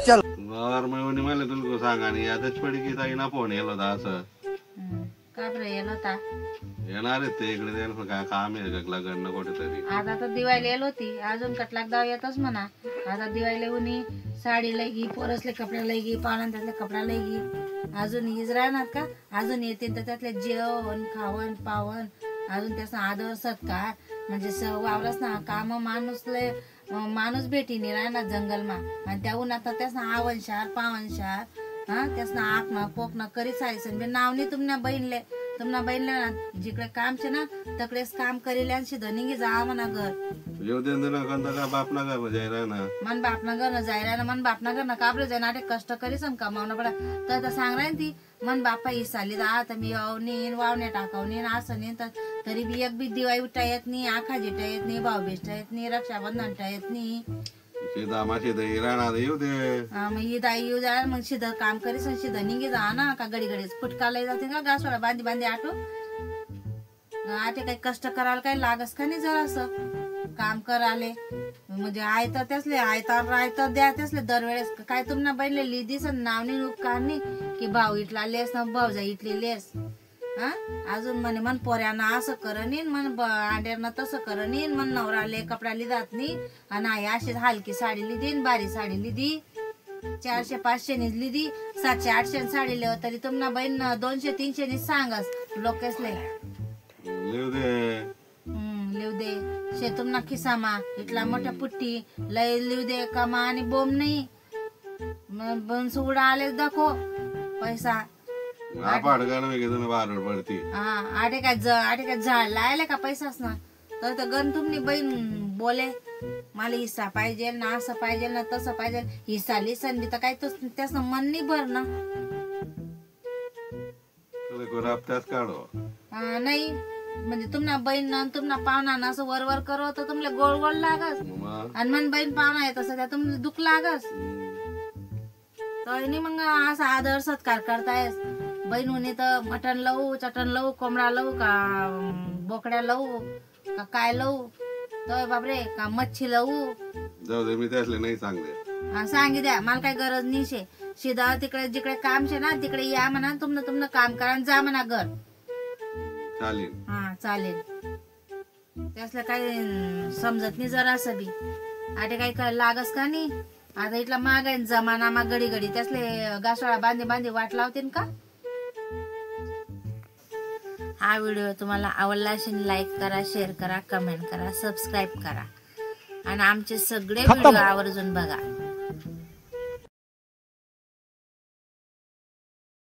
चल और मैं उन्हें मैले तुमको सांगा नाही आताच पडी की ताई ना फोन येलो होता असं का बरं येलो होता? येणार आहेत ते इकडे त्यांचं काय काम आहे लग्न कुठेतरी. आता तर दिवाळी येल होती, अजून कटलाक दाव येतच म्हणा. आता दिवाळीला उनी साडी लई घे, पोरसले कपडे लई घे, पाहुण्यांतले कपडा लई घे. अजून हीच राहणार का? अजून येतील तर त्यातले जेवण खावण पावन, अजून त्याचा आदर सत्कार म्हणजे वावरच ना काम माणूस भेटी नाही राहणार जंगलमा. आणि त्या उन्हात त्यास आवनशार पावनशार हा त्यास आखणं पोकणं करी सायसन बे नाव नाही तुम्हाला बहिणले ना जिकडे काम छे ना तकडेच काम करेल्या धनिंगी जा म्हणा घर येऊ दे ना कोणता का बाप ना घर जायला ना मन बाप ना घर न जायला ना मन बाप ना घर ना काबरे जाणार कष्ट करी सम कमावणं पडा तर सांग राही ती मन बापा ही साली दा आता मी अवनीन वावणे टाकावनीन असं नाही तर तरी बी एक बी दिवाळी उठा येत नाही आखा जिटा येत नाही भाऊ बेष्टा येत नाही रक्षाबंधन येत नाही माशी दही राहणार येऊ दे मग ही दाई येऊ जाणार मग शिध काम करीस शिध निघी जा ना का गडी गडीच फुटका लय जाते का घासवाडा बांधी आटो आटे काही कष्ट करायला काही लागस का नाही जरा असं काम कराले म्हणजे आयता त्यासले आयता द्या त्यासले दरवेळेस काय तुम्हाला बहिणले लिदीस नाव नाही उपकार नाही की भाऊ इटला लेस ना भाऊ जा इटली लेस हा अजून म्हणे मन पोऱ्यानं असं करनीन मन आंड्यानं तसं करनीन मन नवराले कपडा लिदात नाही आणि आई अशी हलकी साडी लिदीन बारी साडी लिदी 400-500 नि लिदी 700-800 साडी लिह तरी तुम्हाला बहीण 200-300 नि सांगस लोकेसले लिव दे शे तुमना खिसामा इटला मोठ्या पुट्टी लय लिव दे कमा आणि बोम नाही बनस उडा आले दाखो पैसा आटे काय झाड लायले का पैसाच ना तर गण तुम्ही बहीण बोले मला हिस्सा पाहिजे ना असं पाहिजे ना तसं पाहिजे हिस्सा लिसन बी तर काय त्याच मन नाही भर ना नाही म्हणजे तुम्हाला बहीण ना तुम्हाला पाहुणा ना असं वर करो तर तुम्हाला गोड गोड लागस आणि मन बहीण पाहुणा येत असं त्या तुम्हाला दुःख लागस तर मग असा आदर सत्कार करतायस बहीण होणे तर मटण लावू चटण लावू कोंबडा लावू का बोकड्या लावू का काय लावू तर बापरे का मच्छी लावू जाऊ दे मी त्यासले नाही सांगते सांगी द्या मला काही गरज नाही शे शिदा तिकडे जिकडे काम शे ना तिकडे या म्हणा तुमनं काम करा जा म्हणा घर चालेल हा चालेल त्यासला काही समजत नाही जरा असं बी आटे काही लागस का नाही आता इथला माग आहे जमाना मा गडी त्यासले गासोळा बांधे वाट लावतील का हा व्हिडिओ तुम्हाला आवडला असेल लाईक करा शेअर करा कमेंट करा सबस्क्राईब करा आणि आमचे सगळे व्हिडिओ आवर्जून बघा.